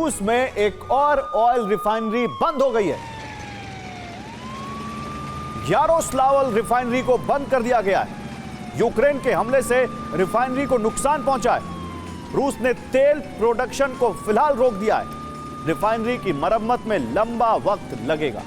रूस में एक और ऑयल रिफाइनरी बंद हो गई है। यारोस्लावल रिफाइनरी को बंद कर दिया गया है। यूक्रेन के हमले से रिफाइनरी को नुकसान पहुंचा है। रूस ने तेल प्रोडक्शन को फिलहाल रोक दिया है। रिफाइनरी की मरम्मत में लंबा वक्त लगेगा।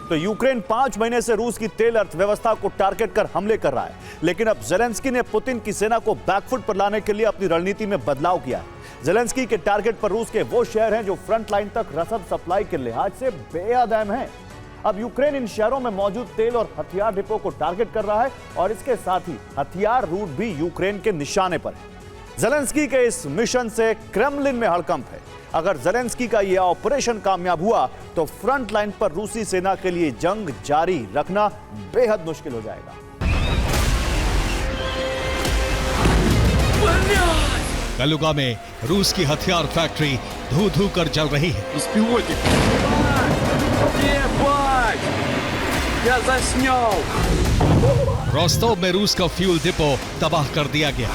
तो यूक्रेन 5 महीने से रूस की तेल अर्थव्यवस्था को टारगेट कर हमले कर रहा है, लेकिन अब जेलेंस्की ने पुतिन की सेना को बैकफुट पर लाने के लिए अपनी रणनीति में बदलाव किया है। जेलेंस्की के टारगेट पर रूस के वो शहर हैं जो फ्रंट लाइन तक रसद सप्लाई के लिहाज से बेहद अहम हैं। अब यूक्रेन इन शहरों में मौजूद तेल और हथियार डिपो को टारगेट कर रहा है और इसके साथ ही हथियार रूट भी यूक्रेन के निशाने पर है। जेलेंस्की के इस मिशन से क्रेमलिन में हड़कंप है। अगर जेलेंस्की का यह ऑपरेशन कामयाब हुआ तो फ्रंट लाइन पर रूसी सेना के लिए जंग जारी रखना बेहद मुश्किल हो जाएगा। कलुगा में रूस की हथियार फैक्ट्री धू धू कर जल रही है। रोस्टोव में रूस का फ्यूल डिपो तबाह कर दिया गया।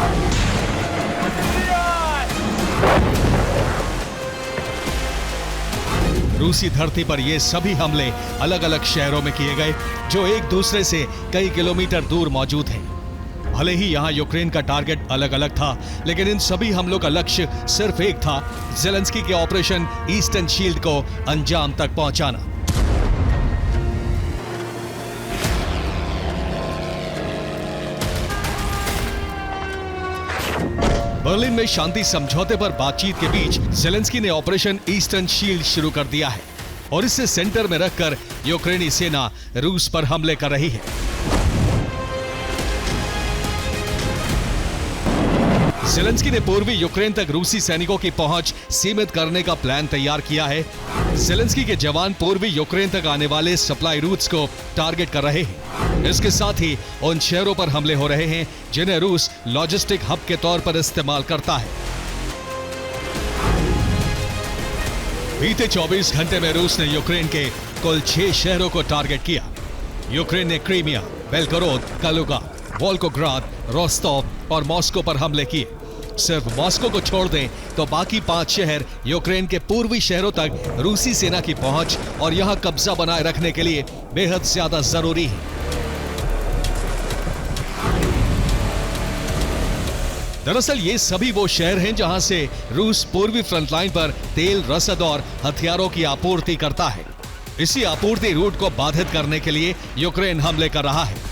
रूसी धरती पर ये सभी हमले अलग अलग शहरों में किए गए जो एक दूसरे से कई किलोमीटर दूर मौजूद हैं। भले ही यहां यूक्रेन का टारगेट अलग अलग था, लेकिन इन सभी हमलों का लक्ष्य सिर्फ एक था, जेलेंस्की के ऑपरेशन ईस्टर्न शील्ड को अंजाम तक पहुंचाना। बर्लिन में शांति समझौते पर बातचीत के बीच जेलेंस्की ने ऑपरेशन ईस्टर्न शील्ड शुरू कर दिया है और इससे सेंटर में रखकर यूक्रेनी सेना रूस पर हमले कर रही है। जेलेंस्की ने पूर्वी यूक्रेन तक रूसी सैनिकों की पहुंच सीमित करने का प्लान तैयार किया है। जेलेंस्की के जवान पूर्वी यूक्रेन तक आने वाले सप्लाई रूट्स को टारगेट कर रहे हैं। इसके साथ ही उन शहरों पर हमले हो रहे हैं जिन्हें रूस लॉजिस्टिक हब के तौर पर इस्तेमाल करता है। बीते 24 घंटे में रूस ने यूक्रेन के कुल 6 शहरों को टारगेट किया। यूक्रेन ने क्रीमिया, बेलगोरोद, कलुगा, वोल्गोग्राद, रोस्टोव और मॉस्को पर हमले किए। सिर्फ मॉस्को को छोड़ दें तो बाकी 5 शहर यूक्रेन के पूर्वी शहरों तक रूसी सेना की पहुंच और यहां कब्जा बनाए रखने के लिए बेहद ज्यादा जरूरी है। दरअसल ये सभी वो शहर हैं जहां से रूस पूर्वी फ्रंट लाइन पर तेल, रसद और हथियारों की आपूर्ति करता है। इसी आपूर्ति रूट को बाधित करने के लिए यूक्रेन हमले कर रहा है।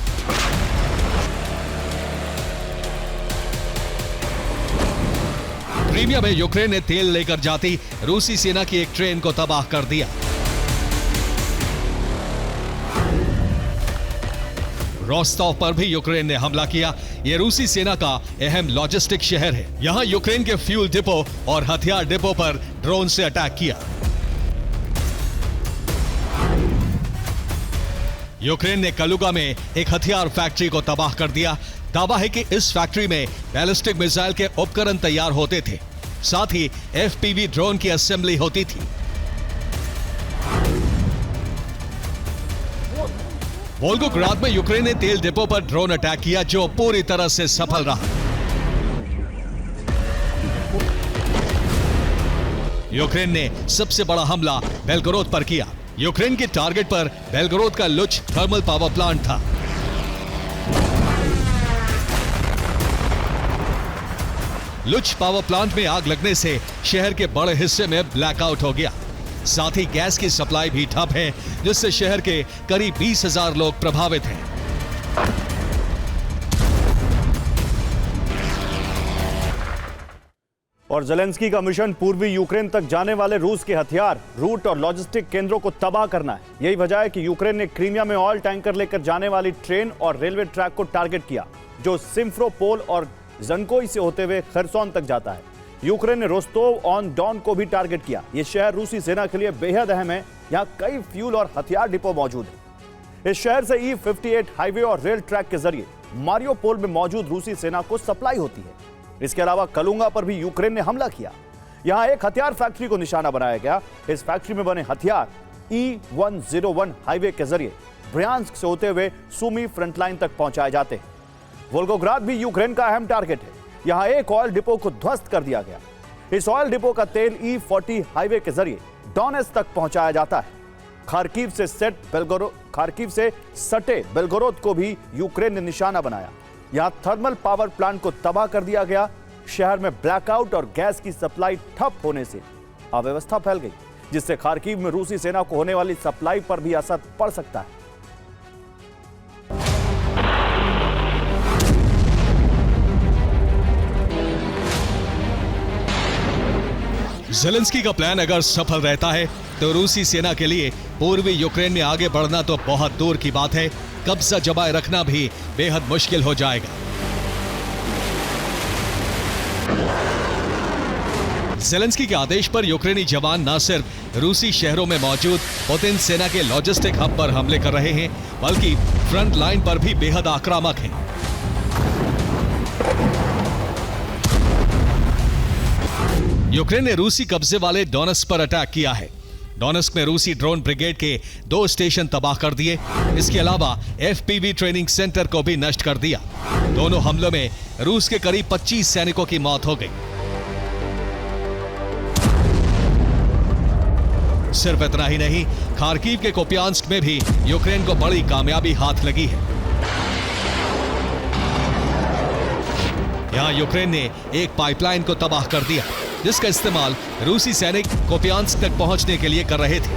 क्रीमिया में यूक्रेन ने तेल लेकर जाती रूसी सेना की एक ट्रेन को तबाह कर दिया। रोस्टोव पर भी यूक्रेन ने हमला किया। यह रूसी सेना का अहम लॉजिस्टिक शहर है। यहां यूक्रेन के फ्यूल डिपो और हथियार डिपो पर ड्रोन से अटैक किया। यूक्रेन ने कलुगा में एक हथियार फैक्ट्री को तबाह कर दिया। दावा है कि इस फैक्ट्री में बैलिस्टिक मिसाइल के उपकरण तैयार होते थे, साथ ही एफपीवी ड्रोन की असेंबली होती थी। वोल्गोग्राद में यूक्रेन ने तेल डिपो पर ड्रोन अटैक किया जो पूरी तरह से सफल रहा। यूक्रेन ने सबसे बड़ा हमला बेलगोरोद पर किया। यूक्रेन के टारगेट पर बेलगोरोद का लुच थर्मल पावर प्लांट था। लुच पावर प्लांट में आग लगने से शहर के बड़े हिस्से में ब्लैकआउट हो गया। साथ ही गैस की सप्लाई भी ठप है, जिससे शहर के करीब 20,000 लोग प्रभावित हैं। और जेलेंस्की का मिशन पूर्वी यूक्रेन तक जाने वाले रूस के हथियार, रूट और लॉजिस्टिक केंद्रों को तबाह करना है। यही वजह है कि यूक्रेन ने क्रीमिया में ऑयल टैंकर लेकर जाने वाली ट्रेन और रेलवे ट्रैक को टारगेट किया, जो सिम्फरोपोल और ज़नकोई से होते हुए खरसोन तक जाता है। यूक्रेन ने रोस्टोव ऑन डॉन को भी टारगेट किया। यह शहर रूसी सेना के लिए बेहद अहम है। यहां कई फ्यूल और हथियार डिपो मौजूद है। इस शहर से E58 हाईवे और रेल ट्रैक के जरिए मारियोपोल में मौजूद रूसी सेना को सप्लाई होती है। इसके अलावा कलुगा पर भी यूक्रेन ने हमला किया। यहां एक हथियार फैक्ट्री को निशाना बनाया गया। इस फैक्ट्री में बने हथियार E101 हाईवे के जरिए ब्रियांस्क से होते हुए सुमी फ्रंटलाइन तक पहुंचाए जाते हैं। वोल्गोग्राद भी यूक्रेन का अहम टारगेट है। यहां एक ऑयल डिपो को ध्वस्त कर दिया गया। इस ऑयल डिपो का तेल E40 हाईवे के जरिए डोनेट्स्क तक पहुंचाया जाता है। खार्किव से सटे बेलगोरोद को भी यूक्रेन ने निशाना बनाया। यहां थर्मल पावर प्लांट को तबाह कर दिया गया। शहर में ब्लैकआउट और गैस की सप्लाई ठप होने से अव्यवस्था फैल गई, जिससे खार्किव में रूसी सेना को होने वाली सप्लाई पर भी असर पड़ सकता है। ज़ेलेंस्की का प्लान अगर सफल रहता है तो रूसी सेना के लिए पूर्वी यूक्रेन में आगे बढ़ना तो बहुत दूर की बात है, कब्जा जमाए रखना भी बेहद मुश्किल हो जाएगा। ज़ेलेंस्की के आदेश पर यूक्रेनी जवान न सिर्फ रूसी शहरों में मौजूद पुतिन सेना के लॉजिस्टिक हब पर हमले कर रहे हैं, बल्कि फ्रंट लाइन पर भी बेहद आक्रामक हैं। यूक्रेन ने रूसी कब्जे वाले डोनेट्स्क पर अटैक किया है। डोनेट्स्क में रूसी ड्रोन ब्रिगेड के 2 स्टेशन तबाह कर दिए। इसके अलावा FPV ट्रेनिंग सेंटर को भी नष्ट कर दिया। दोनों हमलों में रूस के करीब 25 सैनिकों की मौत हो गई। सिर्फ इतना ही नहीं, खार्किव के कुपियांस्क में भी यूक्रेन को बड़ी कामयाबी हाथ लगी है। यहां यूक्रेन ने एक पाइपलाइन को तबाह कर दिया, जिसका इस्तेमाल रूसी सैनिक कुपियांस्क तक पहुंचने के लिए कर रहे थे।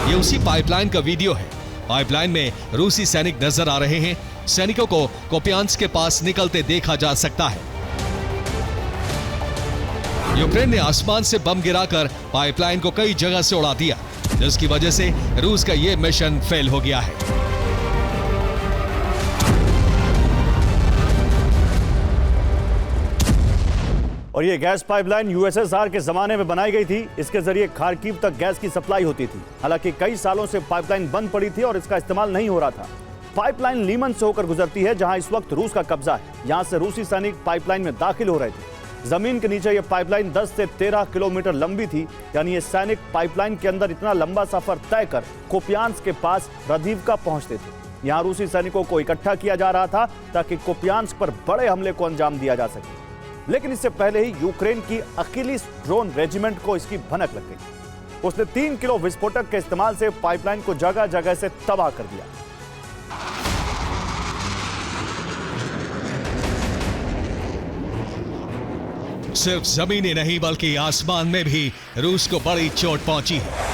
ये उसी पाइपलाइन का वीडियो है। पाइपलाइन में रूसी सैनिक नजर आ रहे हैं। सैनिकों को कुपियांस्क के पास निकलते देखा जा सकता है। यूक्रेन ने आसमान से बम गिराकर पाइपलाइन को कई जगह से उड़ा दिया, जिसकी वजह से रूस का यह मिशन फेल हो गया है। और ये गैस पाइपलाइन USSR के जमाने में बनाई गई थी। इसके जरिए खार्किव तक गैस की सप्लाई होती थी। हालांकि कई सालों से पाइपलाइन बंद पड़ी थी और इसका इस्तेमाल नहीं हो रहा था। पाइपलाइन लीमन से होकर गुजरती है, जहां इस वक्त रूस का कब्जा है। यहां से रूसी सैनिक पाइपलाइन में दाखिल हो रहे थे। जमीन के नीचे यह पाइपलाइन 10 से 13 किलोमीटर लंबी थी। यानी ये सैनिक पाइपलाइन के अंदर इतना लंबा सफर तय कर कुपियांस्क के पास रदीवका पहुंचते थे। यहां रूसी सैनिकों को इकट्ठा किया जा रहा था ताकि कुपियांस्क पर बड़े हमले को अंजाम दिया जा सके। लेकिन इससे पहले ही यूक्रेन की अकिलीस ड्रोन रेजिमेंट को इसकी भनक लग गई। उसने 3 किलो विस्फोटक के इस्तेमाल से पाइपलाइन को जगह जगह से तबाह कर दिया। सिर्फ जमीन ही नहीं बल्कि आसमान में भी रूस को बड़ी चोट पहुंची है।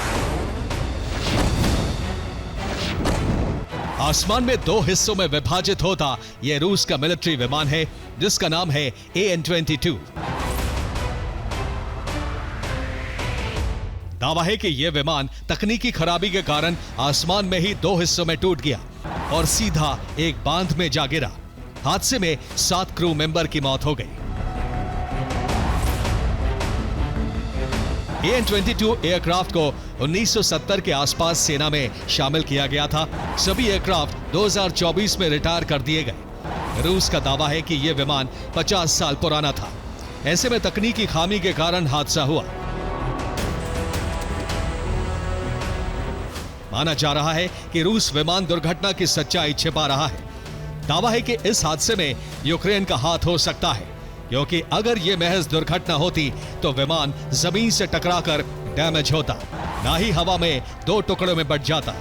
आसमान में 2 हिस्सों में विभाजित होता यह रूस का मिलिट्री विमान है, जिसका नाम है AN-22। दावा है कि यह विमान तकनीकी खराबी के कारण आसमान में ही 2 हिस्सों में टूट गया और सीधा एक बांध में जा गिरा। हादसे में 7 क्रू मेंबर की मौत हो गई। AN-22 एयरक्राफ्ट को 1970 के आसपास सेना में शामिल किया गया था। सभी एयरक्राफ्ट 2024 में रिटायर कर दिए गए। रूस का दावा है कि यह विमान 50 साल पुराना था। ऐसे में तकनीकी खामी के कारण हादसा हुआ। माना जा रहा है कि रूस विमान दुर्घटना की सच्चाई छिपा रहा है। दावा है कि इस हादसे में यूक्रेन का हाथ हो सकता है, क्योंकि अगर यह महज दुर्घटना होती तो विमान जमीन से टकराकर डैमेज होता, ना ही हवा में 2 टुकड़ों में बट जाता।